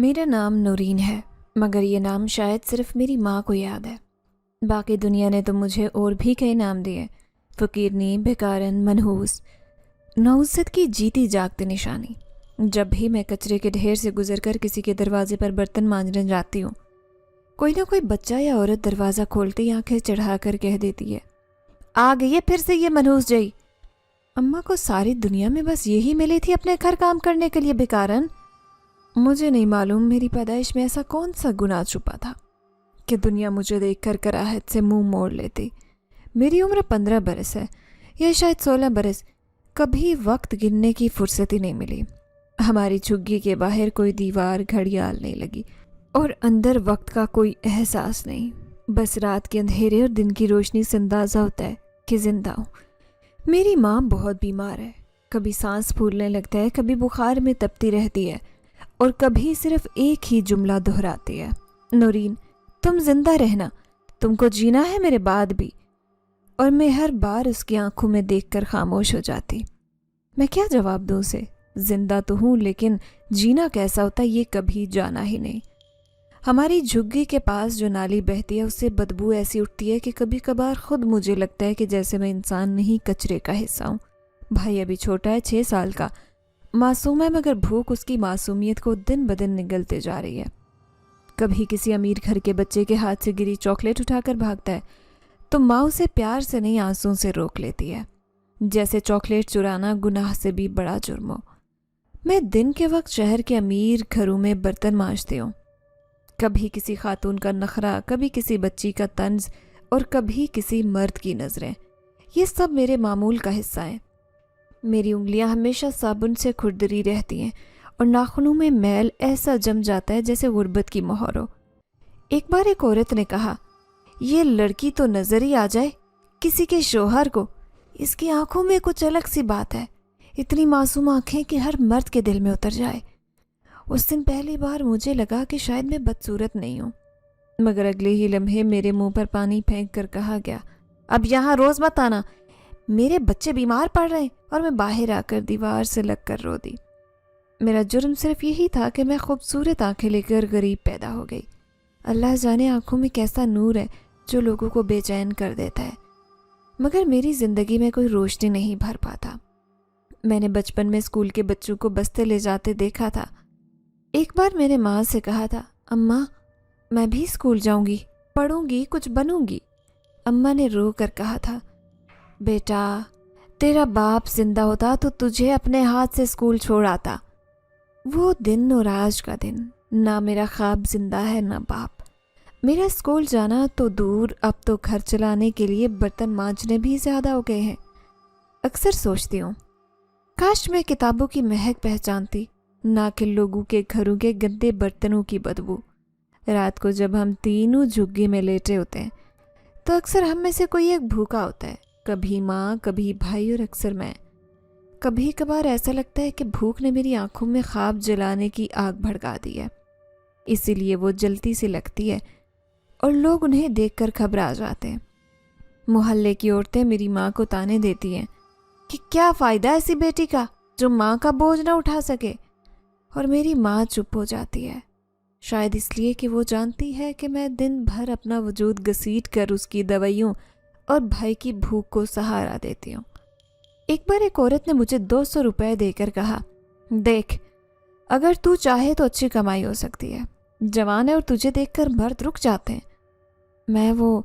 میرا نام نورین ہے، مگر یہ نام شاید صرف میری ماں کو یاد ہے۔ باقی دنیا نے تو مجھے اور بھی کئی نام دیے، فقیرنی، بھکارن، منحوس، نوزت کی جیتی جاگتی نشانی۔ جب بھی میں کچرے کے ڈھیر سے گزر کر کسی کے دروازے پر برتن مانجنے جاتی ہوں، کوئی نہ کوئی بچہ یا عورت دروازہ کھولتی آنکھیں چڑھا کر کہہ دیتی ہے، آ گئی ہے پھر سے یہ منحوس جئی۔ اماں کو ساری دنیا میں بس یہی ملی تھی اپنے گھر کام کرنے کے لیے، بھکارن۔ مجھے نہیں معلوم میری پیدائش میں ایسا کون سا گناہ چھپا تھا کہ دنیا مجھے دیکھ کر کراہت سے منہ موڑ لیتی۔ میری عمر 15 برس ہے یا شاید 16 برس، کبھی وقت گننے کی فرصت ہی نہیں ملی۔ ہماری جھگی کے باہر کوئی دیوار گھڑیال نہیں لگی اور اندر وقت کا کوئی احساس نہیں، بس رات کے اندھیرے اور دن کی روشنی سے اندازہ ہوتا ہے کہ زندہ ہوں۔ میری ماں بہت بیمار ہے، کبھی سانس پھولنے لگتا ہے، کبھی بخار میں تپتی رہتی ہے اور کبھی صرف ایک ہی جملہ دہراتی ہے، نورین تم زندہ رہنا، تم کو جینا ہے میرے بعد بھی۔ اور میں ہر بار اس کی آنکھوں میں دیکھ کر خاموش ہو جاتی۔ میں کیا جواب دوں اسے؟ زندہ تو ہوں لیکن جینا کیسا ہوتا یہ کبھی جانا ہی نہیں۔ ہماری جھگی کے پاس جو نالی بہتی ہے اس سے بدبو ایسی اٹھتی ہے کہ کبھی کبھار خود مجھے لگتا ہے کہ جیسے میں انسان نہیں کچرے کا حصہ ہوں۔ بھائی ابھی چھوٹا ہے، 6 سال کا، معصوم ہے، مگر بھوک اس کی معصومیت کو دن بدن نگلتے جا رہی ہے۔ کبھی کسی امیر گھر کے بچے کے ہاتھ سے گری چاکلیٹ اٹھا کر بھاگتا ہے تو ماں اسے پیار سے نہیں آنسوں سے روک لیتی ہے، جیسے چاکلیٹ چرانا گناہ سے بھی بڑا جرم ہو۔ میں دن کے وقت شہر کے امیر گھروں میں برتن مانجتی ہوں، کبھی کسی خاتون کا نخرہ، کبھی کسی بچی کا طنز اور کبھی کسی مرد کی نظریں۔ یہ سب میرے معمول کا حصہ ہیں۔ میری انگلیاں ہمیشہ صابن سے کھردری رہتی ہیں اور ناخنوں میں میل ایسا جم جاتا ہے جیسے غربت کی مہر ہو۔ ایک بار ایک عورت نے کہا، یہ لڑکی تو نظر ہی آ جائے کسی کے شوہر کو، اس کی آنکھوں میں کچھ الگ سی بات ہے، اتنی معصوم آنکھیں کہ ہر مرد کے دل میں اتر جائے۔ اس دن پہلی بار مجھے لگا کہ شاید میں بدصورت نہیں ہوں، مگر اگلے ہی لمحے میرے منہ پر پانی پھینک کر کہا گیا، اب یہاں روز مت آنا، میرے بچے بیمار پڑ رہے ہیں، اور میں باہر آ کر دیوار سے لگ کر رو دی۔ میرا جرم صرف یہی تھا کہ میں خوبصورت آنکھیں لے کر غریب پیدا ہو گئی۔ اللہ جانے آنکھوں میں کیسا نور ہے جو لوگوں کو بے چین کر دیتا ہے، مگر میری زندگی میں کوئی روشنی نہیں بھر پاتا۔ میں نے بچپن میں اسکول کے بچوں کو بستے لے جاتے دیکھا تھا۔ ایک بار میں نے ماں سے کہا تھا، اماں میں بھی اسکول جاؤں گی، پڑھوں گی، کچھ بنوں گی۔ اماں نے رو کر کہا تھا، بیٹا تیرا باپ زندہ ہوتا تو تجھے اپنے ہاتھ سے اسکول چھوڑ آتا۔ وہ دن اور آج کا دن، نہ میرا خواب زندہ ہے نہ باپ۔ میرا اسکول جانا تو دور، اب تو گھر چلانے کے لیے برتن مانجنے بھی زیادہ ہو گئے ہیں۔ اکثر سوچتی ہوں کاش میں کتابوں کی مہک پہچانتی، نہ کہ لوگوں کے گھروں کے گندے برتنوں کی بدبو۔ رات کو جب ہم تینوں جھگی میں لیٹے ہوتے ہیں تو اکثر ہم میں سے کوئی ایک بھوکا ہوتا ہے، کبھی ماں، کبھی بھائی اور اکثر میں۔ کبھی کبھار ایسا لگتا ہے کہ بھوک نے میری آنکھوں میں خواب جلانے کی آگ بھڑکا دی ہے، اسی لیے وہ جلتی سی لگتی ہے اور لوگ انہیں دیکھ کر گھبرا جاتے ہیں۔ محلے کی عورتیں میری ماں کو تانے دیتی ہیں کہ کیا فائدہ ایسی بیٹی کا جو ماں کا بوجھ نہ اٹھا سکے، اور میری ماں چپ ہو جاتی ہے، شاید اس لیے کہ وہ جانتی ہے کہ میں دن بھر اپنا وجود گھسیٹ کر اس کی دوائیوں اور بھائی کی بھوک کو سہارا دیتی ہوں۔ ایک بار ایک عورت نے مجھے 200 روپے دے کر کہا، دیکھ اگر تو چاہے تو اچھی کمائی ہو سکتی ہے، جوان ہے اور تجھے دیکھ کر مرد رک جاتے ہیں۔ میں وہ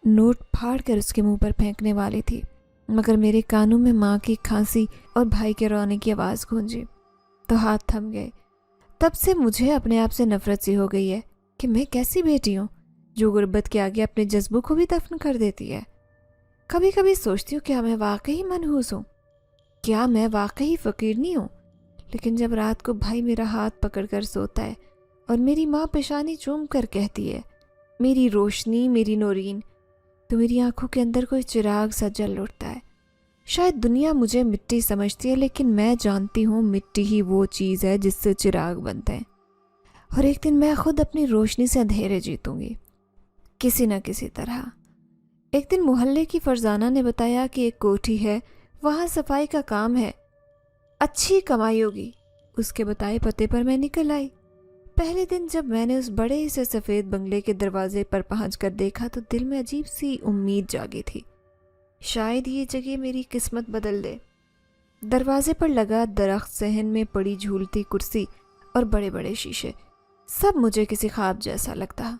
نوٹ پھاڑ کر اس کے منہ پر پھینکنے والی تھی، مگر میرے کانوں میں ماں کی کھانسی اور بھائی کے رونے کی آواز گونجی تو ہاتھ تھم گئے۔ تب سے مجھے اپنے آپ سے نفرت سی ہو گئی ہے کہ میں کیسی بیٹی ہوں جو غربت کے آگے اپنے جذبوں کو بھی دفن کر دیتی ہے۔ کبھی کبھی سوچتی ہوں کیا میں واقعی منحوس ہوں، کیا میں واقعی فقیر نہیں ہوں؟ لیکن جب رات کو بھائی میرا ہاتھ پکڑ کر سوتا ہے اور میری ماں پیشانی چوم کر کہتی ہے، میری روشنی، میری نورین، تو میری آنکھوں کے اندر کوئی چراغ سا جل اٹھتا ہے۔ شاید دنیا مجھے مٹی سمجھتی ہے، لیکن میں جانتی ہوں مٹی ہی وہ چیز ہے جس سے چراغ بنتے ہیں، اور ایک دن میں خود اپنی روشنی سے اندھیرے جیتوں گی کسی نہ کسی طرح۔ ایک دن محلے کی فرزانہ نے بتایا کہ ایک کوٹھی ہے، وہاں صفائی کا کام ہے، اچھی کمائی ہوگی۔ اس کے بتائے پتے پر میں نکل آئی۔ پہلے دن جب میں نے اس بڑے سے سفید بنگلے کے دروازے پر پہنچ کر دیکھا تو دل میں عجیب سی امید جاگی تھی، شاید یہ جگہ میری قسمت بدل دے۔ دروازے پر لگا درخت، صحن میں پڑی جھولتی کرسی اور بڑے بڑے شیشے، سب مجھے کسی خواب جیسا لگتا،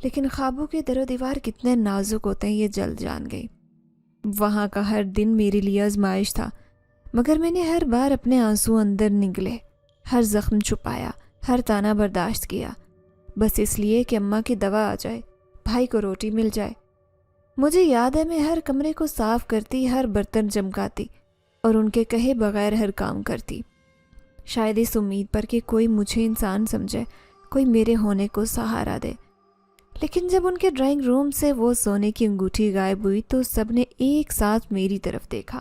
لیکن خوابوں کے در و دیوار کتنے نازک ہوتے ہیں یہ جلد جان گئی۔ وہاں کا ہر دن میرے لیے آزمائش تھا، مگر میں نے ہر بار اپنے آنسو اندر نگلے، ہر زخم چھپایا، ہر تانا برداشت کیا، بس اس لیے کہ اماں کی دوا آ جائے، بھائی کو روٹی مل جائے۔ مجھے یاد ہے میں ہر کمرے کو صاف کرتی، ہر برتن چمکاتی اور ان کے کہے بغیر ہر کام کرتی، شاید اس امید پر کہ کوئی مجھے انسان سمجھے، کوئی میرے ہونے کو سہارا دے۔ لیکن جب ان کے ڈرائنگ روم سے وہ سونے کی انگوٹھی غائب ہوئی تو سب نے ایک ساتھ میری طرف دیکھا۔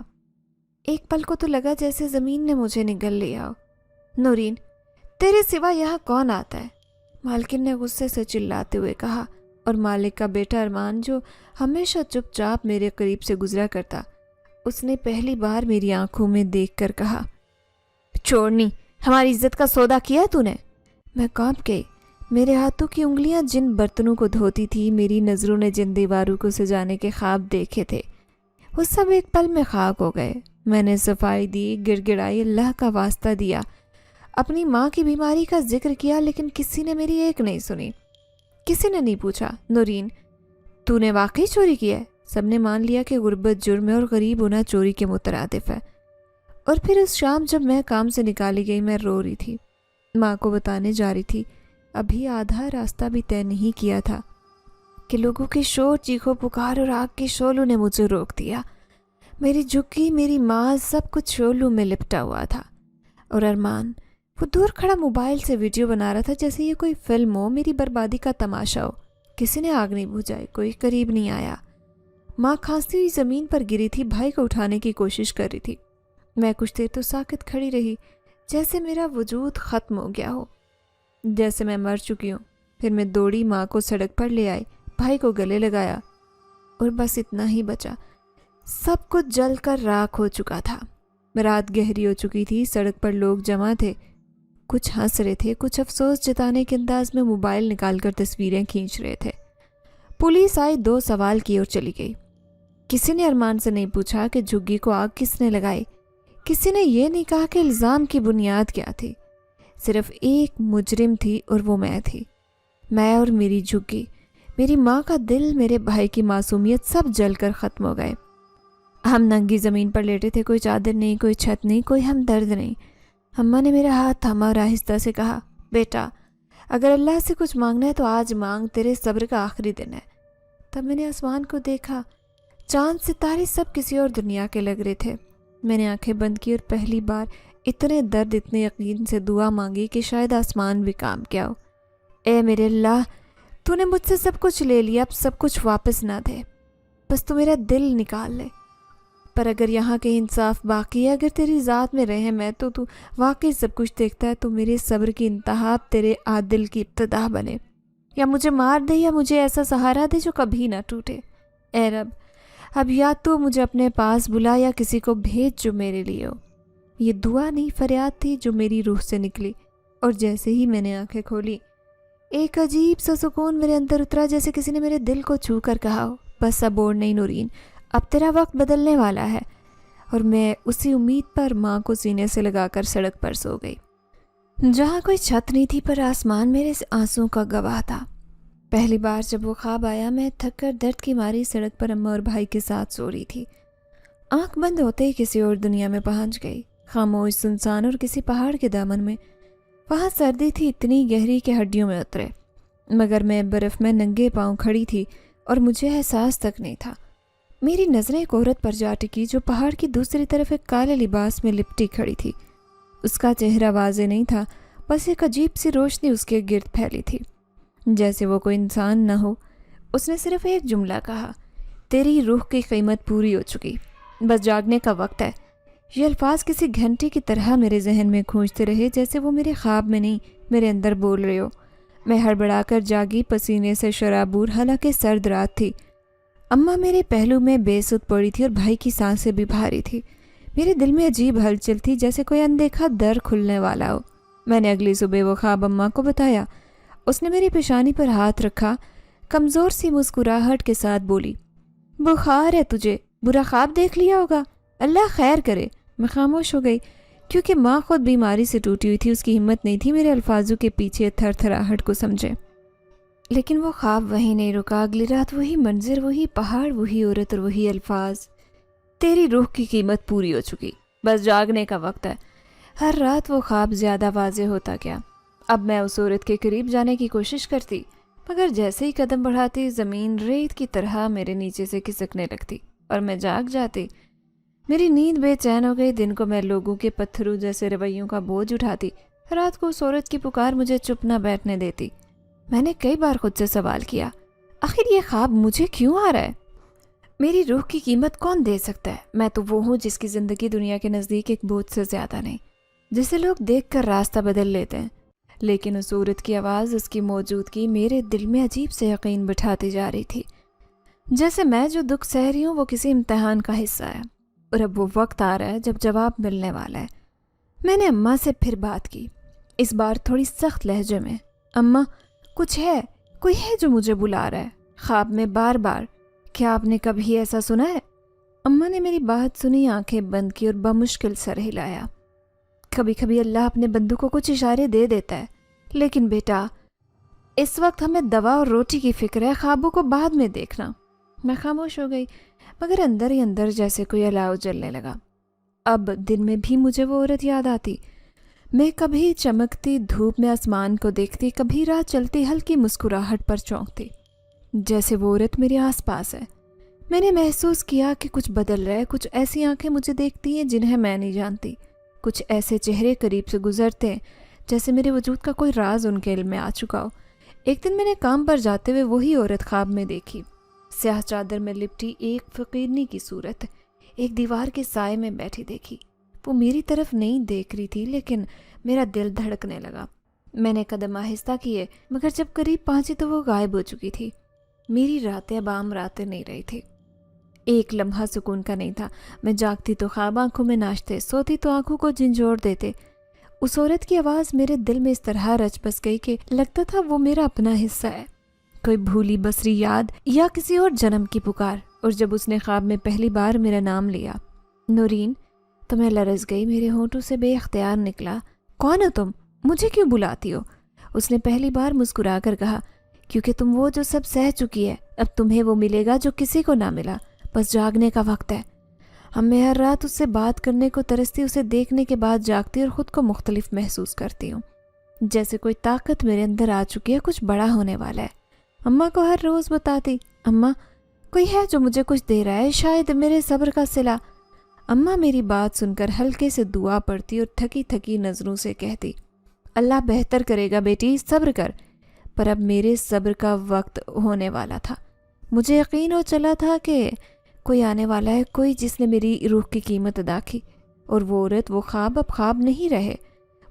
ایک پل کو تو لگا جیسے زمین نے مجھے نگل لیا ہو۔ نورین، تیرے سوا یہاں کون آتا ہے؟ مالکن نے غصے سے چلاتے ہوئے کہا، اور مالک کا بیٹا ارمان جو ہمیشہ چپ چاپ میرے قریب سے گزرا کرتا، اس نے پہلی بار میری آنکھوں میں دیکھ کر کہا، چھوڑنی، ہماری عزت کا سودا کیا تو نے؟ میں کانپ گئی۔ میرے ہاتھوں کی انگلیاں جن برتنوں کو دھوتی تھی، میری نظروں نے جن دیواروں کو سجانے کے خواب دیکھے تھے، وہ سب ایک پل میں خاک ہو گئے۔ میں نے صفائی دی، گڑ گڑائی، اللہ کا واسطہ دیا، اپنی ماں کی بیماری کا ذکر کیا، لیکن کسی نے میری ایک نہیں سنی۔ کسی نے نہیں پوچھا، نورین تو نے واقعی چوری کی ہے؟ سب نے مان لیا کہ غربت جرم ہے اور غریب ہونا چوری کے مترادف ہے۔ اور پھر اس شام جب میں کام سے نکالی گئی، میں رو رہی تھی، ماں کو بتانے جا رہی تھی، ابھی آدھا راستہ بھی طے نہیں کیا تھا کہ لوگوں کے شور، چیخو پکار اور آگ کے شعلوں نے مجھے روک دیا۔ میری جھکی، میری ماں، سب کچھ شعلوں میں لپٹا ہوا تھا، اور ارمان وہ دور کھڑا موبائل سے ویڈیو بنا رہا تھا جیسے یہ کوئی فلم ہو، میری بربادی کا تماشا ہو۔ کسی نے آگ نہیں بجھائی، کوئی قریب نہیں آیا۔ ماں کھانستی ہوئی زمین پر گری تھی، بھائی کو اٹھانے کی کوشش کر رہی تھی۔ میں کچھ دیر تو ساکت کھڑی رہی، جیسے میرا وجود ختم ہو گیا ہو، جیسے میں مر چکی ہوں۔ پھر میں دوڑی، ماں کو سڑک پر لے آئی، بھائی کو گلے لگایا، اور بس اتنا ہی بچا۔ سب کچھ جل کر راکھ ہو چکا تھا۔ رات گہری ہو چکی تھی، سڑک پر لوگ جمع تھے، کچھ ہنس رہے تھے، کچھ افسوس جتانے کے انداز میں موبائل نکال کر تصویریں کھینچ رہے تھے۔ پولیس آئی، 2 سوال کی اور چلی گئی۔ کسی نے ارمان سے نہیں پوچھا کہ جھگی کو آگ کس نے لگائی، کسی نے یہ نہیں کہا کہ الزام کی بنیاد کیا تھی۔ صرف ایک مجرم تھی، اور وہ میں تھی، میں اور میری جھگی۔ میری ماں کا دل، میرے بھائی کی معصومیت، سب جل کر ختم ہو گئے۔ ہم ننگی زمین پر لیٹے تھے، کوئی چادر نہیں، کوئی چھت نہیں، کوئی ہمدرد نہیں۔ اماں نے میرا ہاتھ تھاما اور آہستہ سے کہا، بیٹا اگر اللہ سے کچھ مانگنا ہے تو آج مانگ، تیرے صبر کا آخری دن ہے۔ تب میں نے آسمان کو دیکھا، چاند ستارے سب کسی اور دنیا کے لگ رہے تھے۔ میں نے آنکھیں بند کی اور پہلی بار اتنے درد، اتنے یقین سے دعا مانگی کہ شاید آسمان بھی کام کیا ہو۔ اے میرے اللہ، تو نے مجھ سے سب کچھ لے لیا، اب سب کچھ واپس نہ دے، بس تو میرا دل نکال لے۔ پر اگر یہاں کہیں انصاف باقی ہے، اگر تیری ذات میں رحم ہے تو واقعی سب کچھ دیکھتا ہے، تو میرے صبر کی انتہا تیرے عادل کی ابتدا بنے، یا مجھے مار دے، یا مجھے ایسا سہارا دے جو کبھی نہ ٹوٹے۔ اے رب، اب یا تو مجھے اپنے پاس بلا یا کسی کو بھیج جو میرے لیے ہو۔ یہ دعا نہیں، فریاد تھی جو میری روح سے نکلی، اور جیسے ہی میں نے آنکھیں کھولی، ایک عجیب سا سکون میرے اندر اترا، جیسے کسی نے میرے دل کو چھو کر کہا ہو، بس اب اور نہیں نورین، اب تیرا وقت بدلنے والا ہے۔ اور میں اسی امید پر ماں کو سینے سے لگا کر سڑک پر سو گئی، جہاں کوئی چھت نہیں تھی، پر آسمان میرے آنسوں کا گواہ تھا۔ پہلی بار جب وہ خواب آیا، میں تھک کر درد کی ماری سڑک پر اماں اور بھائی کے ساتھ سو رہی تھی۔ آنکھ بند ہوتے ہی کسی اور دنیا میں پہنچ گئی، خاموش، سنسان، اور کسی پہاڑ کے دامن میں۔ وہاں سردی تھی اتنی گہری کہ ہڈیوں میں اترے، مگر میں برف میں ننگے پاؤں کھڑی تھی اور مجھے احساس تک نہیں تھا۔ میری نظریں ایک عورت پر جا ٹکی جو پہاڑ کی دوسری طرف ایک کالے لباس میں لپٹی کھڑی تھی۔ اس کا چہرہ واضح نہیں تھا، بس ایک عجیب سی روشنی اس کے گرد پھیلی تھی، جیسے وہ کوئی انسان نہ ہو۔ اس نے صرف ایک جملہ کہا، تیری روح کی قیمت پوری ہو چکی، بس جاگنے کا وقت ہے۔ یہ الفاظ کسی گھنٹی کی طرح میرے ذہن میں گونجتے رہے، جیسے وہ میرے خواب میں نہیں، میرے اندر بول رہے ہو۔ میں ہڑبڑا کر جاگی، پسینے سے شرابور، حالانکہ سرد رات تھی۔ اماں میرے پہلو میں بے سود پڑی تھی، اور بھائی کی سانسیں بھی بھاری تھی۔ میرے دل میں عجیب ہلچل تھی، جیسے کوئی اندیکھا در کھلنے والا ہو۔ میں نے اگلی صبح وہ خواب اماں کو بتایا۔ اس نے میری پیشانی پر ہاتھ رکھا، کمزور سی مسکراہٹ کے ساتھ بولی، بخار ہے تجھے، برا خواب دیکھ لیا ہوگا، اللہ خیر کرے۔ میں خاموش ہو گئی کیونکہ ماں خود بیماری سے ٹوٹی ہوئی تھی، اس کی ہمت نہیں تھی میرے الفاظوں کے پیچھے تھر تھراہٹ کو سمجھے۔ لیکن وہ خواب وہیں نہیں رکا۔ اگلی رات وہی منظر، وہی پہاڑ، وہی عورت اور وہی الفاظ، تیری روح کی قیمت پوری ہو چکی، بس جاگنے کا وقت ہے۔ ہر رات وہ خواب زیادہ واضح ہوتا گیا۔ اب میں اس عورت کے قریب جانے کی کوشش کرتی، مگر جیسے ہی قدم بڑھاتی زمین ریت کی طرح میرے نیچے سے کھسکنے لگتی اور میں جاگ جاتی۔ میری نیند بے چین ہو گئی۔ دن کو میں لوگوں کے پتھروں جیسے رویوں کا بوجھ اٹھاتی، رات کو اس عورت کی پکار مجھے چپ نہ بیٹھنے دیتی۔ میں نے کئی بار خود سے سوال کیا، آخر یہ خواب مجھے کیوں آ رہا ہے؟ میری روح کی قیمت کون دے سکتا ہے؟ میں تو وہ ہوں جس کی زندگی دنیا کے نزدیک ایک بوجھ سے زیادہ نہیں، جسے لوگ دیکھ کر راستہ بدل لیتے ہیں۔ لیکن اس عورت کی آواز، اس کی موجودگی میرے دل میں عجیب سے یقین بٹھاتی جا رہی تھی، جیسے میں جو دکھ سہ رہی ہوں وہ کسی امتحان کا حصہ ہے، اور اب وہ وقت آ رہا ہے جب جواب ملنے والا ہے۔ میں نے اماں سے پھر بات کی، اس بار تھوڑی سخت لہجے میں۔ اماں، کچھ ہے، کوئی ہے جو مجھے بلا رہا ہے، خواب میں بار بار، کیا آپ نے کبھی ایسا سنا ہے؟ اماں نے میری بات سنی، آنکھیں بند کی اور بمشکل سر ہلایا۔ کبھی کبھی اللہ اپنے بندوں کو کچھ اشارے دے دیتا ہے، لیکن بیٹا اس وقت ہمیں دوا اور روٹی کی فکر ہے، خوابوں کو بعد میں دیکھنا۔ میں خاموش ہو گئی، مگر اندر ہی اندر جیسے کوئی الاؤ جلنے لگا۔ اب دن میں بھی مجھے وہ عورت یاد آتی۔ میں کبھی چمکتی دھوپ میں آسمان کو دیکھتی، کبھی راہ چلتی ہلکی مسکراہٹ پر چونکتی، جیسے وہ عورت میرے آس پاس ہے۔ میں نے محسوس کیا کہ کچھ بدل رہا ہے، کچھ ایسی آنکھیں مجھے دیکھتی ہیں جنہیں میں نہیں جانتی، کچھ ایسے چہرے قریب سے گزرتے ہیں جیسے میرے وجود کا کوئی راز ان کے علم میں آ چکا ہو۔ ایک دن میں نے کام پر جاتے ہوئے وہی عورت خواب میں دیکھی، سیاہ چادر میں لپٹی ایک فقیرنی کی صورت، ایک دیوار کے سائے میں بیٹھی دیکھی۔ وہ میری طرف نہیں دیکھ رہی تھی، لیکن میرا دل دھڑکنے لگا۔ میں نے قدم آہستہ کیے، مگر جب قریب پہنچی تو وہ غائب ہو چکی تھی۔ میری راتیں اب عام راتیں نہیں رہی تھی، ایک لمحہ سکون کا نہیں تھا۔ میں جاگتی تو خواب آنکھوں میں ناچتے، سوتی تو آنکھوں کو جھنجھوڑ دیتے۔ اس عورت کی آواز میرے دل میں اس طرح رچ بس گئی کہ لگتا تھا وہ میرا اپنا حصہ ہے، کوئی بھولی بسری یاد یا کسی اور جنم کی پکار۔ اور جب اس نے خواب میں پہلی بار میرا نام لیا، نورین، تو میں لرز گئی، میرے ہونٹوں سے بے اختیار نکلا، کون ہو تم؟ مجھے کیوں بلاتی ہو؟ اس نے پہلی بار مسکرا کر کہا، کیونکہ تم وہ جو سب سہ چکی ہے، اب تمہیں وہ ملے گا جو کسی کو نہ ملا، بس جاگنے کا وقت ہے۔ اب میں ہر رات اس سے بات کرنے کو ترستی، اسے دیکھنے کے بعد جاگتی اور خود کو مختلف محسوس کرتی ہوں، جیسے کوئی طاقت میرے اندر آ چکی ہے، کچھ بڑا ہونے والا ہے۔ اماں کو ہر روز بتاتی، اماں کوئی ہے جو مجھے کچھ دے رہا ہے، شاید میرے صبر کا صلہ۔ اماں میری بات سن کر ہلکے سے دعا پڑتی اور تھکی تھکی نظروں سے کہتی، اللہ بہتر کرے گا بیٹی، صبر کر۔ پر اب میرے صبر کا وقت ہونے والا تھا۔ مجھے یقین ہو چلا تھا کہ کوئی آنے والا ہے، کوئی جس نے میری روح کی قیمت ادا کی، اور وہ عورت، وہ خواب اب خواب نہیں رہے،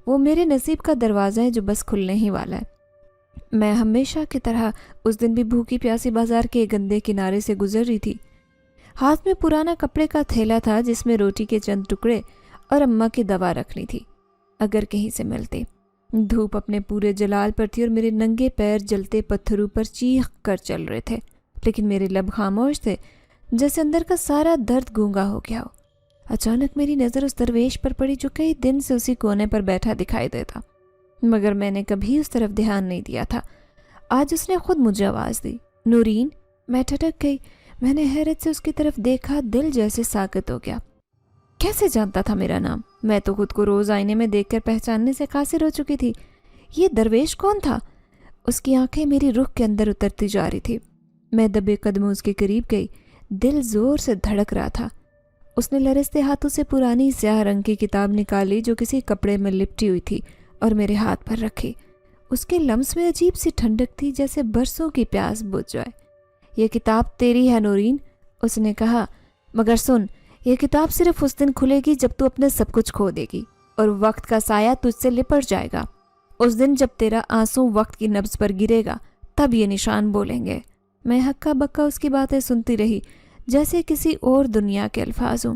وہ میرے نصیب کا دروازہ ہے جو بس کھلنے ہی والا ہے۔ میں ہمیشہ کی طرح اس دن بھی بھوکی پیاسی بازار کے گندے کنارے سے گزر رہی تھی۔ ہاتھ میں پرانا کپڑے کا تھیلا تھا جس میں روٹی کے چند ٹکڑے اور اماں کی دوا رکھنی تھی اگر کہیں سے ملتے۔ دھوپ اپنے پورے جلال پر تھی اور میرے ننگے پیر جلتے پتھروں پر چیخ کر چل رہے تھے، لیکن میرے لب خاموش تھے، جیسے اندر کا سارا درد گونگا ہو گیا ہو۔ اچانک میری نظر اس درویش پر پڑی جو کئی دن سے اسی کونے پر بیٹھا دکھائی دیتا، مگر میں نے کبھی اس طرف دھیان نہیں دیا تھا۔ آج اس نے خود مجھے آواز دی، نورین۔ میں ٹھٹک گئی، میں نے حیرت سے اس کی طرف دیکھا، دل جیسے ساکت ہو گیا۔ کیسے جانتا تھا میرا نام؟ میں تو خود کو روز آئینے میں دیکھ کر پہچاننے سے قاصر ہو چکی تھی۔ یہ درویش کون تھا؟ اس کی آنکھیں میری رخ کے اندر اترتی جا رہی تھی۔ میں دبے قدموں اس کے قریب گئی، دل زور سے دھڑک رہا تھا۔ اس نے لرزتے ہاتھوں سے پرانی سیاہ رنگ کی کتاب نکالی جو کسی کپڑے میں لپٹی ہوئی تھی اور میرے ہاتھ پر رکھی۔ اس کے لمس میں عجیب سی ٹھنڈک تھی، جیسے برسوں کی پیاس بجھ جائے۔ یہ کتاب تیری ہے نورین، اس نے کہا، مگر سن، یہ کتاب صرف اس دن کھلے گی جب تو اپنے سب کچھ کھو دے گی اور وقت کا سایہ تجھ سے لپٹ جائے گا۔ اس دن جب تیرا آنسو وقت کی نبض پر گرے گا، تب یہ نشان بولیں گے۔ میں ہکا بکا اس کی باتیں سنتی رہی، جیسے کسی اور دنیا کے الفاظ ہوں۔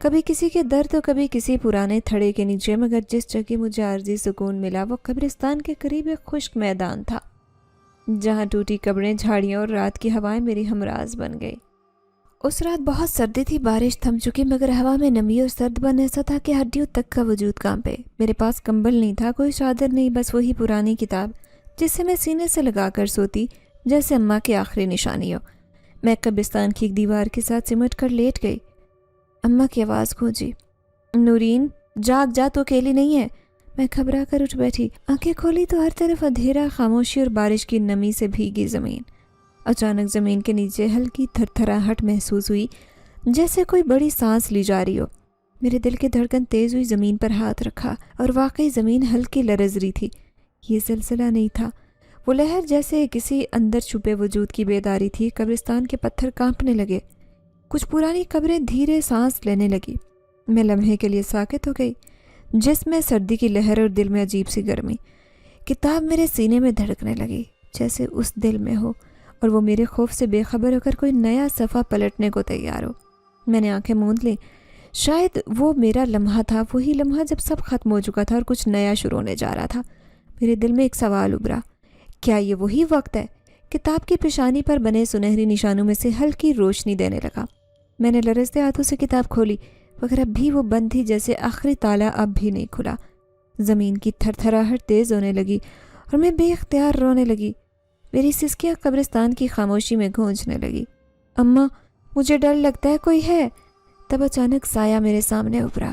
کبھی کسی کے در تو کبھی کسی پرانے تھڑے کے نیچے، مگر جس جگہ مجھے عارضی سکون ملا وہ قبرستان کے قریب ایک خشک میدان تھا، جہاں ٹوٹی قبریں، جھاڑیاں اور رات کی ہوائیں میری ہمراز بن گئی۔ اس رات بہت سردی تھی، بارش تھم چکی، مگر ہوا میں نمی اور سرد بن ایسا تھا کہ ہڈیوں تک کا وجود کانپے۔ میرے پاس کمبل نہیں تھا، کوئی چادر نہیں، بس وہی پرانی کتاب جس سے میں سینے سے لگا کر سوتی، جیسے اماں کی آخری نشانی ہو۔ میں قبرستان کی ایک دیوار کے ساتھ سمٹ کر لیٹ گئی۔ اماں کی آواز گونجی، نورین جاگ جا، تو اکیلی نہیں ہے۔ میں گھبرا کر اٹھ بیٹھی، آنکھیں کھولی تو ہر طرف اندھیرا، خاموشی اور بارش کی نمی سے بھیگی زمین۔ اچانک زمین کے نیچے ہلکی تھرتھراہٹ محسوس ہوئی، جیسے کوئی بڑی سانس لی جا رہی ہو۔ میرے دل کی دھڑکن تیز ہوئی، زمین پر ہاتھ رکھا اور واقعی زمین ہلکی لرز رہی تھی۔ یہ زلزلہ نہیں تھا، وہ لہر جیسے کسی اندر چھپے وجود کی بیداری تھی۔ قبرستان کے پتھر کانپنے لگے، کچھ پرانی قبریں دھیرے سانس لینے لگی۔ میں لمحے کے لیے ساکت ہو گئی، جسم میں سردی کی لہر اور دل میں عجیب سی گرمی۔ کتاب میرے سینے میں دھڑکنے لگی، جیسے اس دل میں ہو اور وہ میرے خوف سے بے خبر ہو کر کوئی نیا صفحہ پلٹنے کو تیار ہو۔ میں نے آنکھیں موند لیں، شاید وہ میرا لمحہ تھا، وہی لمحہ جب سب ختم ہو چکا تھا اور کچھ نیا شروع ہونے جا رہا تھا۔ میرے دل میں ایک سوال ابھرا، کیا یہ وہی وقت ہے؟ کتاب کی پیشانی پر بنے سنہری نشانوں میں سے ہلکی روشنی دینے لگا۔ میں نے لرزتے ہاتھوں سے کتاب کھولی، مگر اب بھی وہ بند تھی، جیسے آخری تالا اب بھی نہیں کھلا۔ زمین کی تھرتھراہٹ تیز ہونے لگی اور میں بے اختیار رونے لگی۔ میری سسکیاں قبرستان کی خاموشی میں گونجنے لگی۔ اماں، مجھے ڈر لگتا ہے، کوئی ہے؟ تب اچانک سایہ میرے سامنے ابھرا،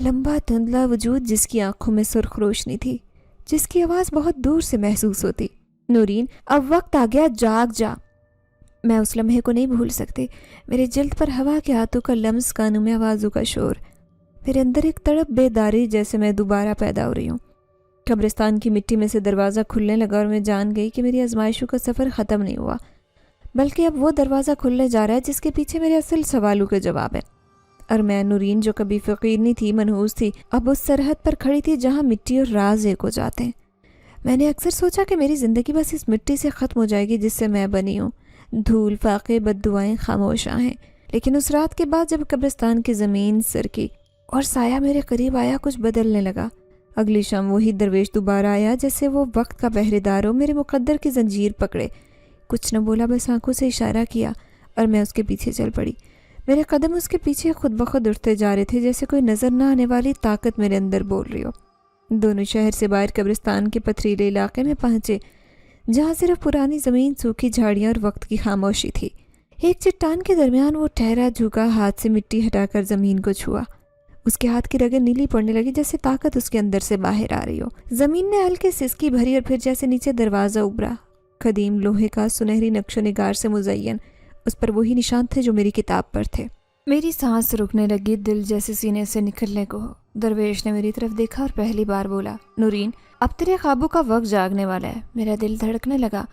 لمبا دھندلا وجود جس کی آنکھوں میں سرخ روشنی تھی، جس کی آواز بہت دور سے محسوس ہوتی، نورین اب وقت آ گیا، جاگ جا۔ میں اس لمحے کو نہیں بھول سکتی، میرے جلد پر ہوا کے ہاتھوں کا لمس، کانوں میں آوازوں کا شور، میرے اندر ایک تڑپ بیداری، جیسے میں دوبارہ پیدا ہو رہی ہوں۔ قبرستان کی مٹی میں سے دروازہ کھلنے لگا اور میں جان گئی کہ میری آزمائشوں کا سفر ختم نہیں ہوا، بلکہ اب وہ دروازہ کھلنے جا رہا ہے جس کے پیچھے میرے اصل سوالوں کے جواب ہے۔ اور میں نورین، جو کبھی فقیرنی تھی، منحوس تھی، اب اس سرحد پر کھڑی تھی جہاں مٹی اور راز ایک ہو جاتے ہیں۔ میں نے اکثر سوچا کہ میری زندگی بس اس مٹی سے ختم ہو جائے گی جس سے میں بنی ہوں، دھول، فاقے، بد دعائیں، خاموش آہیں۔ لیکن اس رات کے بعد جب قبرستان کی زمین سرکی اور سایہ میرے قریب آیا، کچھ بدلنے لگا۔ اگلی شام وہی درویش دوبارہ آیا، جیسے وہ وقت کا پہرے دار ہو، میرے مقدر کی زنجیر پکڑے۔ کچھ نہ بولا، بس آنکھوں سے اشارہ کیا اور میں اس کے پیچھے چل پڑی۔ میرے قدم اس کے پیچھے خود بخود اٹھتے جا رہے تھے، جیسے کوئی نظر نہ آنے والی طاقت میرے اندر بول رہی ہو۔ دونوں شہر سے باہر قبرستان کے پتھریلے علاقے میں پہنچے، جہاں صرف پرانی زمین، سوکھی جھاڑیاں اور وقت کی خاموشی تھی۔ ایک چٹان کے درمیان وہ ٹھہرا، جھکا، ہاتھ سے مٹی ہٹا کر زمین کو چھوا۔ اس کے ہاتھ کی رگیں نیلی پڑنے لگی، جیسے طاقت اس کے اندر سے باہر آ رہی ہو۔ زمین نے ہلکی سسکی بھری اور پھر جیسے نیچے دروازہ ابھرا، قدیم لوہے کا، سنہری نقش و نگار سے مزین۔ اس پر وہی نشان تھے جو میری کتاب پر تھے۔ میری سانس رکنے لگی، دل جیسے سینے سے نکلنے کو ہو۔ درویش نے میری طرف دیکھا اور پہلی بار بولا، نورین اب تیرے خوابوں کا وقت جاگنے والا ہے۔ میرا دل دھڑکنے لگا،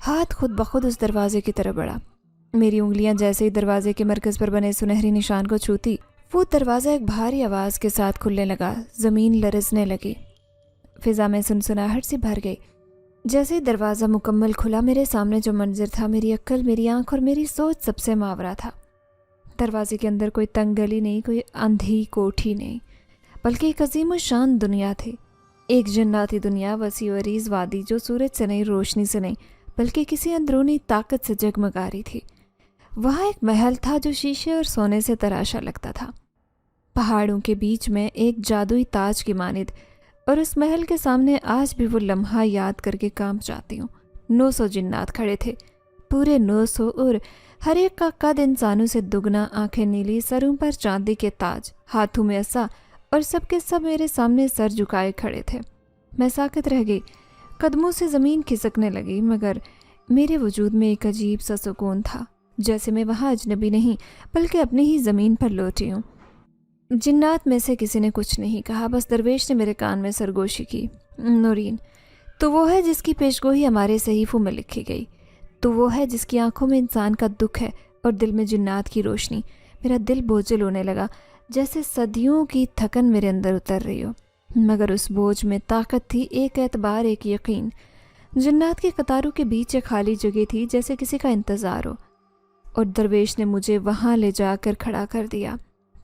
ہاتھ خود بخود اس دروازے کی طرف بڑھا۔ میری انگلیاں جیسے ہی دروازے کے مرکز پر بنے سنہری نشان کو چھوتی، وہ دروازہ ایک بھاری آواز کے ساتھ کھلنے لگا۔ زمین لرزنے لگی، فضا میں سنسناہٹ سی بھر گئی۔ جیسے ہی دروازہ مکمل کھلا، میرے سامنے جو منظر تھا، میری عقل، میری آنکھ اور میری سوچ سب سے ماورا تھا۔ دروازے کے اندر کوئی تنگ گلی نہیں، کوئی اندھی کوٹھی نہیں، بلکہ ایک عظیم الشان دنیا تھی، ایک جناتی دنیا، وسیع و عریض وادی جو سورج سے نہیں، روشنی سے نہیں، بلکہ کسی اندرونی طاقت سے جگمگا رہی تھی۔ وہاں ایک محل تھا جو شیشے اور سونے سے تراشا لگتا تھا، پہاڑوں کے بیچ میں ایک جادوئی تاج کی مانند، اور اس محل کے سامنے آج بھی وہ لمحہ یاد کر کے کانپ جاتی ہوں۔ 900 جنات کھڑے تھے، پورے 900، اور ہر ایک کا قد انسانوں سے دگنا، آنکھیں نیلی، سروں پر چاندی کے تاج، ہاتھوں میں عصا، اور سب کے سب میرے سامنے سر جھکائے کھڑے تھے۔ میں ساکت رہ گئی، قدموں سے زمین کھسکنے لگی، مگر میرے وجود میں ایک عجیب سا سکون تھا، جیسے میں وہاں اجنبی نہیں بلکہ اپنی ہی زمین پر لوٹی ہوں۔ جنات میں سے کسی نے کچھ نہیں کہا، بس درویش نے میرے کان میں سرگوشی کی، نورین تو وہ ہے جس کی پیشگوئی ہمارے صحیفوں میں لکھی گئی، تو وہ ہے جس کی آنکھوں میں انسان کا دکھ ہے اور دل میں جنات کی روشنی۔ میرا دل بوجھل ہونے لگا، جیسے صدیوں کی تھکن میرے اندر اتر رہی ہو، مگر اس بوجھ میں طاقت تھی، ایک اعتبار، ایک یقین۔ جنات کی قطاروں کے بیچ ایک خالی جگہ تھی، جیسے کسی کا انتظار ہو، اور درویش نے مجھے وہاں لے جا کر کھڑا کر دیا۔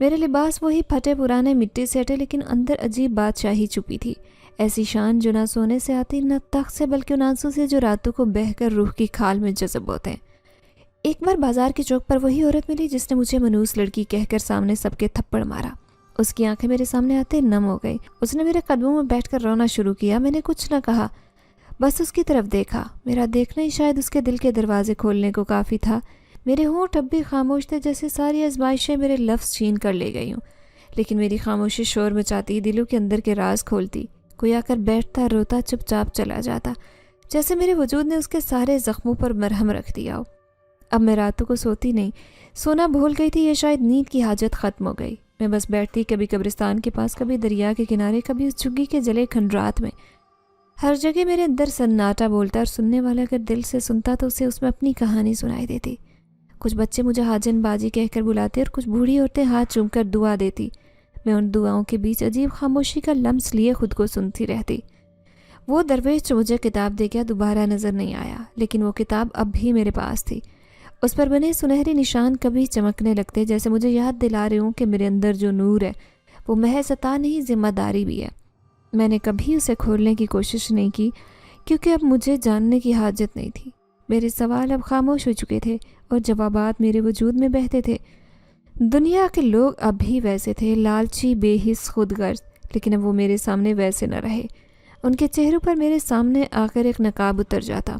میرے لباس وہی پھٹے پرانے مٹی سے ہٹے، لیکن اندر عجیب بادشاہی چھپی تھی، ایسی شان جو نہ سونے سے آتی نہ تخت سے، بلکہ ان آنسوں سے جو راتوں کو بہہ کر روح کی کھال میں جذب ہوتے ہیں۔ ایک بار بازار کے چوک پر وہی عورت ملی جس نے مجھے منوس لڑکی کہہ کر سامنے سب کے تھپڑ مارا۔ اس کی آنکھیں میرے سامنے آتے نم ہو گئی۔ اس نے میرے قدموں میں بیٹھ کر رونا شروع کیا۔ میں نے کچھ نہ کہا، بس اس کی طرف دیکھا۔ میرا دیکھنا ہی شاید اس کے دل کے دروازے کھولنے کو کافی تھا۔ میرے ہونٹ اب بھی خاموش تھے، جیسے ساری آزمائشیں میرے لفظ چھین کر لے گئی ہوں، لیکن میری خاموشی شور مچاتی، دلوں کے اندر کے راز کھولتی۔ کوئی آ کر بیٹھتا، روتا، چپ چاپ چلا جاتا، جیسے میرے وجود نے اس کے سارے زخموں پر مرہم رکھ دیا ہو۔ اب میں راتوں کو سوتی نہیں، سونا بھول گئی تھی، یا شاید نیند کی حاجت ختم ہو گئی۔ میں بس بیٹھتی، کبھی قبرستان کے پاس، کبھی دریا کے کنارے، کبھی اس جھگی کے جلے کھنڈرات میں۔ ہر جگہ میرے اندر سناٹا بولتا، اور سننے والا اگر دل سے سنتا تو اسے اس میں اپنی کہانی سنائی دیتی۔ کچھ بچے مجھے حاجن باجی کہہ کر بلاتے، اور کچھ بوڑھی عورتیں ہاتھ چوم کر دعا دیتی۔ میں ان دعاؤں کے بیچ عجیب خاموشی کا لمس لیے خود کو سنتی رہتی۔ وہ درویش جو مجھے کتاب دے گیا دوبارہ نظر نہیں آیا، لیکن وہ کتاب اب بھی میرے پاس تھی۔ اس پر بنے سنہری نشان کبھی چمکنے لگتے، جیسے مجھے یاد دلا رہی ہوں کہ میرے اندر جو نور ہے وہ محض عطا نہیں، ذمہ داری بھی ہے۔ میں نے کبھی اسے کھولنے کی کوشش نہیں کی، کیونکہ اب مجھے جاننے کی حاجت نہیں تھی۔ میرے سوال اب خاموش ہو چکے تھے، اور جوابات میرے وجود میں بہتے تھے۔ دنیا کے لوگ اب بھی ویسے تھے، لالچی، بے حس، خود غرض، لیکن اب وہ میرے سامنے ویسے نہ رہے۔ ان کے چہروں پر میرے سامنے آ کر ایک نقاب اتر جاتا،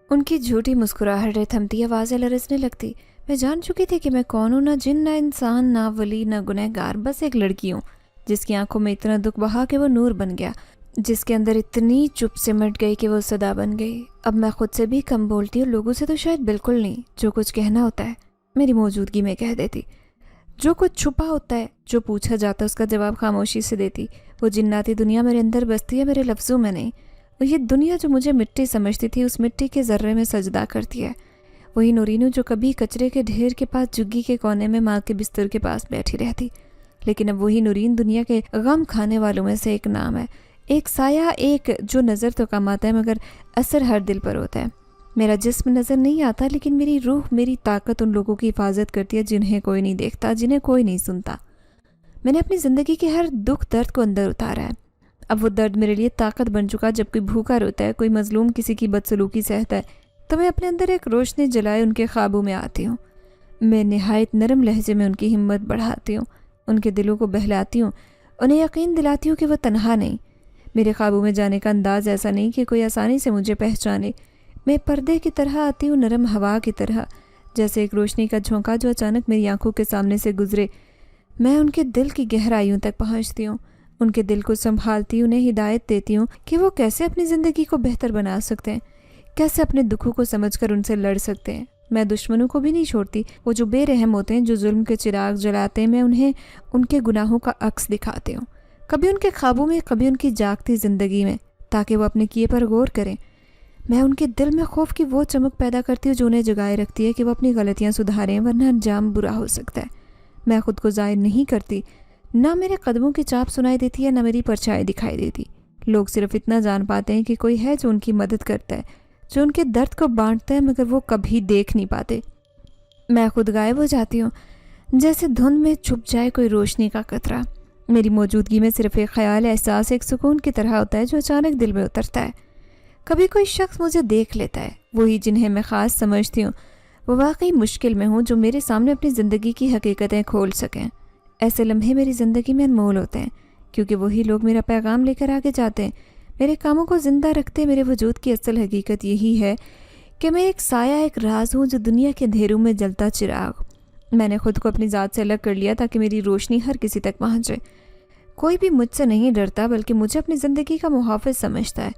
ان کی جھوٹی مسکراہٹیں تھمتی، آوازیں لرزنے لگتی۔ میں جان چکی تھی کہ میں کون ہوں، نہ جن، نہ انسان، نہ ولی، نہ گنہگار، بس ایک لڑکی ہوں جس کی آنکھوں میں اتنا دکھ بہا کہ وہ نور بن گیا، جس کے اندر اتنی چپ سمٹ گئی کہ وہ صدا بن گئی۔ اب میں خود سے بھی کم بولتی، اور لوگوں سے تو شاید بالکل نہیں۔ جو کچھ کہنا ہوتا ہے میری موجودگی میں کہہ دیتی، جو کچھ چھپا ہوتا ہے، جو پوچھا جاتا ہے اس کا جواب خاموشی سے دیتی۔ وہ جناتی دنیا میرے اندر بستی ہے، میرے لفظوں میں نہیں۔ وہ یہ دنیا جو مجھے مٹی سمجھتی تھی، اس مٹی کے ذرے میں سجدہ کرتی ہے۔ وہی نورینو جو کبھی کچرے کے ڈھیر کے پاس جھگی کے کونے میں ماں کے بستر کے پاس بیٹھی رہتی، لیکن اب وہی نورین دنیا کے غم کھانے والوں میں سے ایک نام ہے، ایک سایہ، ایک جو نظر تو کم آتا ہے مگر اثر ہر دل پر ہوتا ہے۔ میرا جسم نظر نہیں آتا، لیکن میری روح، میری طاقت ان لوگوں کی حفاظت کرتی ہے جنہیں کوئی نہیں دیکھتا، جنہیں کوئی نہیں سنتا۔ میں نے اپنی زندگی کے ہر دکھ درد کو اندر اتارا ہے۔ اب وہ درد میرے لیے طاقت بن چکا۔ جب کوئی بھوکا روتا ہے، کوئی مظلوم کسی کی بدسلوکی سہتا ہے، تو میں اپنے اندر ایک روشنی جلائے ان کے خوابوں میں آتی ہوں۔ میں نہایت نرم لہجے میں ان کی ہمت بڑھاتی ہوں، ان کے دلوں کو بہلاتی ہوں، انہیں یقین دلاتی ہوں کہ وہ تنہا نہیں۔ میرے خوابوں میں جانے کا انداز ایسا نہیں کہ کوئی آسانی سے مجھے پہچانے۔ میں پردے کی طرح آتی ہوں، نرم ہوا کی طرح، جیسے ایک روشنی کا جھونکا جو اچانک میری آنکھوں کے سامنے سے گزرے۔ میں ان کے دل کی گہرائیوں تک پہنچتی ہوں، ان کے دل کو سنبھالتی ہوں، انہیں ہدایت دیتی ہوں کہ وہ کیسے اپنی زندگی کو بہتر بنا سکتے ہیں، کیسے اپنے دکھوں کو سمجھ کر ان سے لڑ سکتے ہیں۔ میں دشمنوں کو بھی نہیں چھوڑتی، وہ جو بے رحم ہوتے ہیں، جو ظلم کے چراغ جلاتے ہیں، میں انہیں ان کے گناہوں کا عکس دکھاتی ہوں، کبھی ان کے خوابوں میں، کبھی ان کی جاگتی زندگی میں، تاکہ وہ اپنے کیے پر غور کریں۔ میں ان کے دل میں خوف کی وہ چمک پیدا کرتی ہوں جو انہیں جگائے رکھتی ہے کہ وہ اپنی غلطیاں سدھاریں، ورنہ انجام برا ہو سکتا ہے۔ میں خود کو ظاہر نہیں کرتی، نہ میرے قدموں کی چاپ سنائی دیتی ہے، نہ میری پرچھائی دکھائی دیتی۔ لوگ صرف اتنا جان پاتے ہیں کہ کوئی ہے جو ان کی مدد کرتا ہے، جو ان کے درد کو بانٹتا ہے، مگر وہ کبھی دیکھ نہیں پاتے۔ میں خود غائب ہو جاتی ہوں، جیسے دھند میں چھپ جائے کوئی روشنی کا قطرہ۔ میری موجودگی میں صرف ایک خیال، احساس ایک سکون کی طرح ہوتا ہے جو اچانک دل میں اترتا ہے۔ کبھی کوئی شخص مجھے دیکھ لیتا ہے، وہی جنہیں میں خاص سمجھتی ہوں، وہ واقعی مشکل میں ہوں، جو میرے سامنے اپنی زندگی کی حقیقتیں کھول سکیں۔ ایسے لمحے میری زندگی میں انمول ہوتے ہیں، کیونکہ وہی لوگ میرا پیغام لے کر آگے جاتے ہیں، میرے کاموں کو زندہ رکھتے ہیں۔ میرے وجود کی اصل حقیقت یہی ہے کہ میں ایک سایہ، ایک راز ہوں جو دنیا کے اندھیروں میں جلتا چراغ۔ میں نے خود کو اپنی ذات سے الگ کر لیا تاکہ میری روشنی ہر کسی تک پہنچے۔ کوئی بھی مجھ سے نہیں ڈرتا، بلکہ مجھے اپنی زندگی کا محافظ سمجھتا ہے۔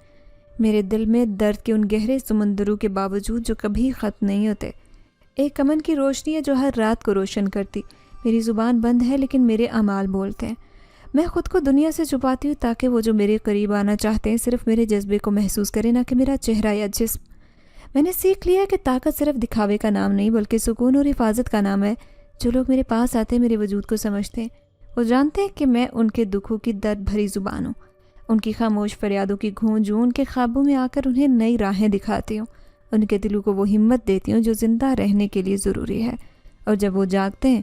میرے دل میں درد کے ان گہرے سمندروں کے باوجود جو کبھی ختم نہیں ہوتے، ایک کمن کی روشنی ہے جو ہر رات کو روشن کرتی۔ میری زبان بند ہے، لیکن میرے اعمال بولتے ہیں۔ میں خود کو دنیا سے چھپاتی ہوں تاکہ وہ جو میرے قریب آنا چاہتے ہیں صرف میرے جذبے کو محسوس کریں، نہ کہ میرا چہرہ یا جسم۔ میں نے سیکھ لیا کہ طاقت صرف دکھاوے کا نام نہیں، بلکہ سکون اور حفاظت کا نام ہے۔ جو لوگ میرے پاس آتے ہیں، میرے وجود کو سمجھتے ہیں، وہ جانتے ہیں کہ میں ان کے دکھوں کی درد بھری زبان ہوں، ان کی خاموش فریادوں کی گونج ہوں، ان کے خوابوں میں آ کر انہیں نئی راہیں دکھاتی ہوں، ان کے دلوں کو وہ ہمت دیتی ہوں جو زندہ رہنے کے لیے ضروری ہے۔ اور جب وہ جاگتے ہیں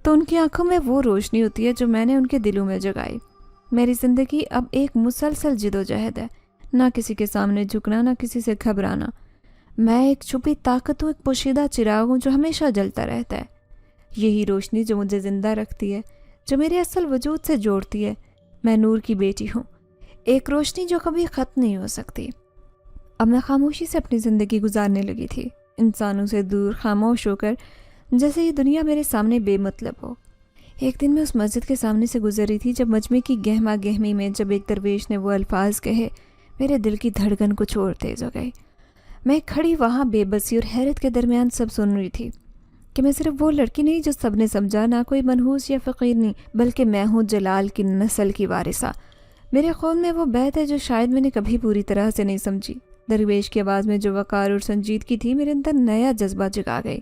تو ان کی آنکھوں میں وہ روشنی ہوتی ہے جو میں نے ان کے دلوں میں جگائی۔ میری زندگی اب ایک مسلسل جدوجہد ہے، نہ کسی کے سامنے جھکنا، نہ کسی سے گھبرانا۔ میں ایک چھپی طاقت ہوں، ایک پوشیدہ چراغ ہوں جو ہمیشہ جلتا رہتا ہے۔ یہی روشنی جو مجھے زندہ رکھتی ہے، جو میرے اصل وجود سے جوڑتی ہے۔ میں نور کی بیٹی ہوں، ایک روشنی جو کبھی ختم نہیں ہو سکتی۔ اب میں خاموشی سے اپنی زندگی گزارنے لگی تھی، انسانوں سے دور، خاموش ہو کر، جیسے یہ دنیا میرے سامنے بے مطلب ہو۔ ایک دن میں اس مسجد کے سامنے سے گزر رہی تھی جب مجمع کی گہما گہمی میں جب ایک درویش نے وہ الفاظ کہے، میرے دل کی دھڑکن کچھ اور تیز ہو گئی۔ میں کھڑی وہاں بے بسی اور حیرت کے درمیان سب سن رہی تھی کہ میں صرف وہ لڑکی نہیں جو سب نے سمجھا، نہ کوئی منحوس یا فقیر نہیں، بلکہ میں ہوں جلال کی نسل کی وارثہ۔ میرے خون میں وہ بیت ہے جو شاید میں نے کبھی پوری طرح سے نہیں سمجھی۔ درویش کی آواز میں جو وقار اور سنجیدگی تھی، میرے اندر نیا جذبہ جگا گئی۔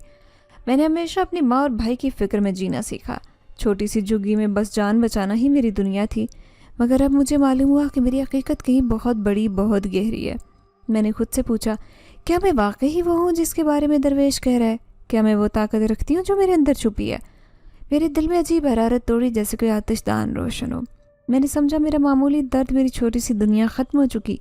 میں نے ہمیشہ اپنی ماں اور بھائی کی فکر میں جینا سیکھا۔ چھوٹی سی جھگی میں بس جان بچانا ہی میری دنیا تھی، مگر اب مجھے معلوم ہوا کہ میری حقیقت کہیں بہت بڑی، بہت گہری ہے۔ میں نے خود سے پوچھا، کیا میں واقعی وہ ہوں جس کے بارے میں درویش کہہ رہا ہے؟ کیا میں وہ طاقت رکھتی ہوں جو میرے اندر چھپی ہے؟ میرے دل میں عجیب حرارت توڑی، جیسے کوئی آتش دان روشن ہو۔ میں نے سمجھا میرا معمولی درد، میری چھوٹی سی دنیا ختم ہو چکی۔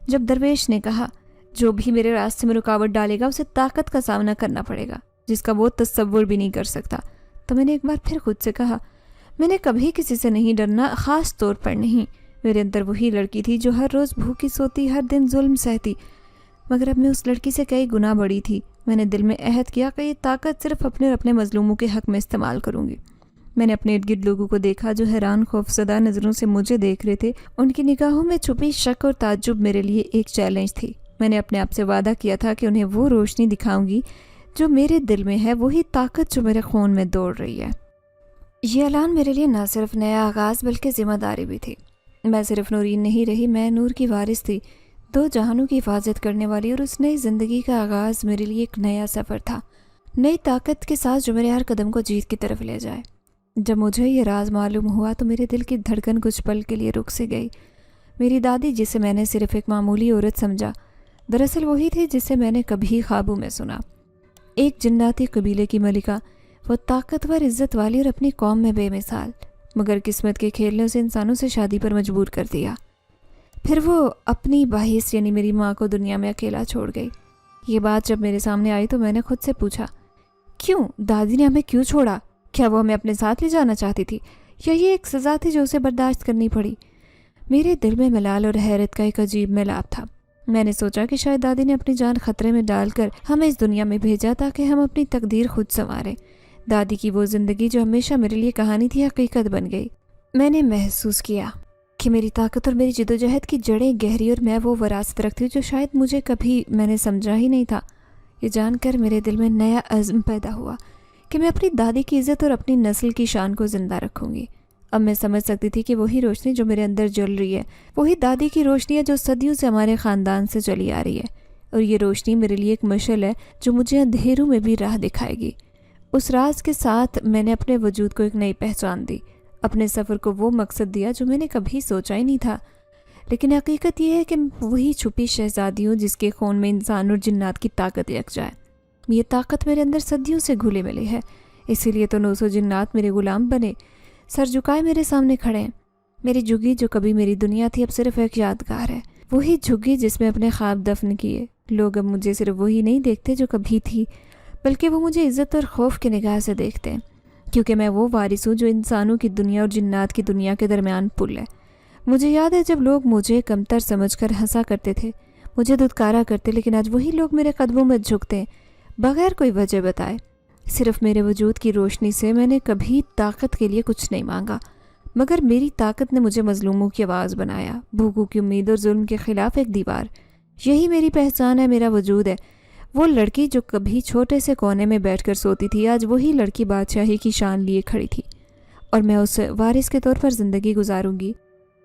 جب درویش نے کہا، جو بھی میرے راستے میں رکاوٹ ڈالے گا اسے طاقت کا سامنا کرنا پڑے گا جس کا وہ تصور بھی نہیں کر سکتا، تو میں نے ایک بار پھر خود سے کہا، میں نے کبھی کسی سے نہیں ڈرنا، خاص طور پر نہیں۔ میرے اندر وہی لڑکی تھی جو ہر روز بھوکی سوتی، ہر دن ظلم سہتی، مگر اب میں اس لڑکی سے کئی گنا بڑی تھی۔ میں نے دل میں عہد کیا کہ یہ طاقت صرف اپنے اور اپنے مظلوموں کے حق میں استعمال کروں گی۔ میں نے اپنے ارد گرد لوگوں کو دیکھا جو حیران، خوفزدہ نظروں سے مجھے دیکھ رہے تھے۔ ان کی نگاہوں میں چھپی شک اور تعجب میرے لیے ایک چیلنج تھی۔ میں نے اپنے آپ سے وعدہ کیا تھا کہ انہیں وہ روشنی دکھاؤں گی جو میرے دل میں ہے، وہی طاقت جو میرے خون میں دوڑ رہی ہے۔ یہ اعلان میرے لیے نہ صرف نیا آغاز بلکہ ذمہ داری بھی تھی۔ میں صرف نورین نہیں رہی، میں نور کی وارث تھی، دو جہانوں کی حفاظت کرنے والی، اور اس نئی زندگی کا آغاز میرے لیے ایک نیا سفر تھا، نئی طاقت کے ساتھ جو میرے ہر قدم کو جیت کی طرف لے جائے۔ جب مجھے یہ راز معلوم ہوا تو میرے دل کی دھڑکن کچھ پل کے لیے رک سی گئی۔ میری دادی، جسے میں نے صرف ایک معمولی عورت سمجھا، دراصل وہی تھی جسے میں نے کبھی خوابوں میں سنا، ایک جناتی قبیلے کی ملکہ، وہ طاقتور، عزت والی اور اپنی قوم میں بے مثال، مگر قسمت کے کھیل نے اسے انسانوں سے شادی پر مجبور کر دیا۔ پھر وہ اپنی باعث یعنی میری ماں کو دنیا میں اکیلا چھوڑ گئی۔ یہ بات جب میرے سامنے آئی تو میں نے خود سے پوچھا، کیوں دادی نے ہمیں کیوں چھوڑا؟ کیا وہ ہمیں اپنے ساتھ لے جانا چاہتی تھی، یا یہ ایک سزا تھی جو اسے برداشت کرنی پڑی؟ میرے دل میں ملال اور حیرت کا ایک عجیب میلاب تھا۔ میں نے سوچا کہ شاید دادی نے اپنی جان خطرے میں ڈال کر ہمیں اس دنیا میں بھیجا تاکہ ہم اپنی تقدیر خود سنواریں۔ دادی کی وہ زندگی جو ہمیشہ میرے لیے کہانی تھی، حقیقت بن گئی۔ میں نے محسوس کیا کہ میری طاقت اور میری جدوجہد کی جڑیں گہری، اور میں وہ وراثت رکھتی ہوں جو شاید مجھے کبھی میں نے سمجھا ہی نہیں تھا۔ یہ جان کر میرے دل میں نیا عزم پیدا ہوا کہ میں اپنی دادی کی عزت اور اپنی نسل کی شان کو زندہ رکھوں گی۔ اب میں سمجھ سکتی تھی کہ وہی روشنی جو میرے اندر جل رہی ہے، وہی دادی کی روشنی ہے جو صدیوں سے ہمارے خاندان سے چلی آ رہی ہے، اور یہ روشنی میرے لیے ایک مشعل ہے جو مجھے اندھیروں میں بھی راہ دکھائے گی۔ اس راز کے ساتھ میں نے اپنے وجود کو ایک نئی پہچان دی، اپنے سفر کو وہ مقصد دیا جو میں نے کبھی سوچا ہی نہیں تھا۔ لیکن حقیقت یہ ہے کہ وہی چھپی شہزادی ہوں جس کے خون میں انسان اور جنات کی طاقت یکجا ہے۔ یہ طاقت میرے اندر صدیوں سے گھلے ملی ہے، اسی لیے تو 900 جنات میرے غلام بنے، سر جھکائے میرے سامنے کھڑے ہیں۔ میری جھگی جو کبھی میری دنیا تھی اب صرف ایک یادگار ہے، وہی جھگی جس میں اپنے خواب دفن کیے۔ لوگ اب مجھے صرف وہی نہیں دیکھتے جو کبھی تھی، بلکہ وہ مجھے عزت اور خوف کی نگاہ سے دیکھتے ہیں، کیونکہ میں وہ وارث ہوں جو انسانوں کی دنیا اور جنات کی دنیا کے درمیان پل ہے۔ مجھے یاد ہے جب لوگ مجھے کمتر سمجھ کر ہنسا کرتے تھے، مجھے دھتکارا کرتے، لیکن آج وہی لوگ میرے قدموں میں جھکتے ہیں بغیر کوئی وجہ بتائے۔ صرف میرے وجود کی روشنی سے میں نے کبھی طاقت کے لیے کچھ نہیں مانگا، مگر میری طاقت نے مجھے مظلوموں کی آواز بنایا، بھوکوں کی امید اور ظلم کے خلاف ایک دیوار۔ یہی میری پہچان ہے، میرا وجود ہے۔ وہ لڑکی جو کبھی چھوٹے سے کونے میں بیٹھ کر سوتی تھی، آج وہی لڑکی بادشاہی کی شان لیے کھڑی تھی، اور میں اس وارث کے طور پر زندگی گزاروں گی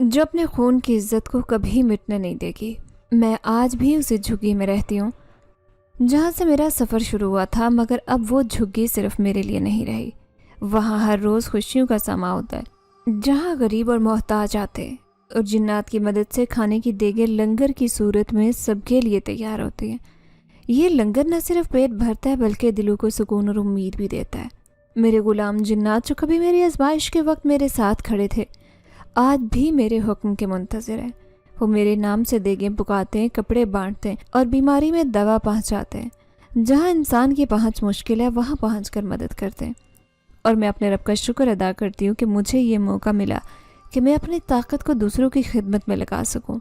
جو اپنے خون کی عزت کو کبھی مٹنے نہیں دے گی۔ میں آج بھی اسی جھگی میں رہتی ہوں جہاں سے میرا سفر شروع ہوا تھا، مگر اب وہ جھگی صرف میرے لیے نہیں رہی۔ وہاں ہر روز خوشیوں کا سما ہوتا ہے، جہاں غریب اور محتاج آتے ہیں اور جنات کی مدد سے کھانے کی دیگیں لنگر کی صورت میں سب کے لیے تیار ہوتی ہیں۔ یہ لنگر نہ صرف پیٹ بھرتا ہے بلکہ دلوں کو سکون اور امید بھی دیتا ہے۔ میرے غلام جنات جو کبھی میری آزمائش کے وقت میرے ساتھ کھڑے تھے، آج بھی میرے حکم کے منتظر ہیں۔ وہ میرے نام سے دیگیں پکاتے ہیں، کپڑے بانٹتے ہیں اور بیماری میں دوا پہنچاتے ہیں۔ جہاں انسان کی پہنچ مشکل ہے وہاں پہنچ کر مدد کرتے ہیں۔ اور میں اپنے رب کا شکر ادا کرتی ہوں کہ مجھے یہ موقع ملا کہ میں اپنی طاقت کو دوسروں کی خدمت میں لگا سکوں۔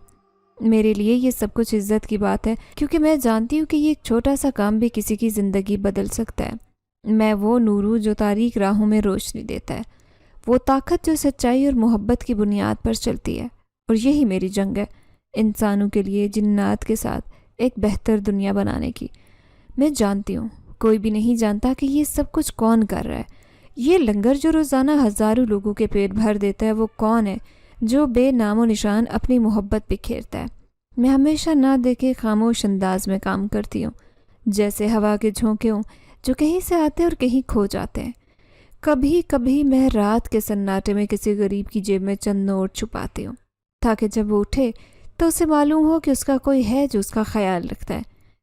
میرے لیے یہ سب کچھ عزت کی بات ہے، کیونکہ میں جانتی ہوں کہ یہ ایک چھوٹا سا کام بھی کسی کی زندگی بدل سکتا ہے۔ میں وہ نور ہوں جو تاریک راہوں میں روشنی دیتا ہے، وہ طاقت جو سچائی اور محبت کی بنیاد پر چلتی ہے، اور یہی میری جنگ ہے، انسانوں کے لیے جنات کے ساتھ ایک بہتر دنیا بنانے کی۔ میں جانتی ہوں کوئی بھی نہیں جانتا کہ یہ سب کچھ کون کر رہا ہے۔ یہ لنگر جو روزانہ ہزاروں لوگوں کے پیٹ بھر دیتا ہے، وہ کون ہے جو بے نام و نشان اپنی محبت بکھیرتا ہے۔ میں ہمیشہ نہ دیکھے خاموش انداز میں کام کرتی ہوں، جیسے ہوا کے جھونکے ہوں جو کہیں سے آتے اور کہیں کھو جاتے ہیں۔ کبھی کبھی میں رات کے سناٹے میں کسی غریب کی جیب میں چند نوٹ چھپاتی ہوں، تاکہ جب وہ اٹھے تو اسے معلوم ہو کہ اس کا کوئی ہے جو اس کا خیال رکھتا ہے۔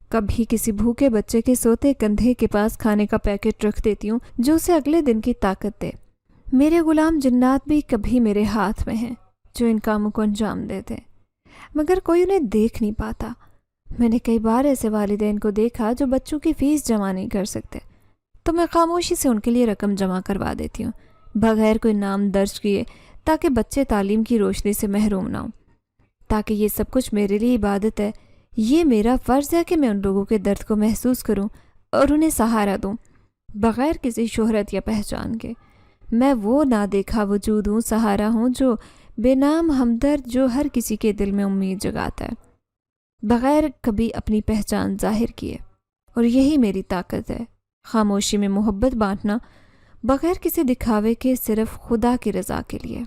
کبھی کسی بھوکے بچے کے سوتے کندھے کے پاس کھانے کا پیکٹ رکھ دیتی ہوں جو اسے اگلے دن کی طاقت دے۔ میرے غلام جنات بھی کبھی میرے ہاتھ میں ہیں جو ان کاموں کو انجام دیتے، مگر کوئی انہیں دیکھ نہیں پاتا۔ میں نے کئی بار ایسے والدین کو دیکھا جو بچوں کی فیس جمع نہیں کر سکتے، تو میں خاموشی سے ان کے لیے رقم جمع کروا دیتی ہوں، بغیر کوئی نام درج کیے، تاکہ بچے تعلیم کی روشنی سے محروم نہ ہوں۔ تاکہ یہ سب کچھ میرے لیے عبادت ہے، یہ میرا فرض ہے کہ میں ان لوگوں کے درد کو محسوس کروں اور انہیں سہارا دوں، بغیر کسی شہرت یا پہچان کے۔ میں وہ نہ دیکھا وجود ہوں، سہارا ہوں جو بے نام ہمدرد، جو ہر کسی کے دل میں امید جگاتا ہے، بغیر کبھی اپنی پہچان ظاہر کیے۔ اور یہی میری طاقت ہے، خاموشی میں محبت بانٹنا، بغیر کسی دکھاوے کے، صرف خدا کی رضا کے لیے۔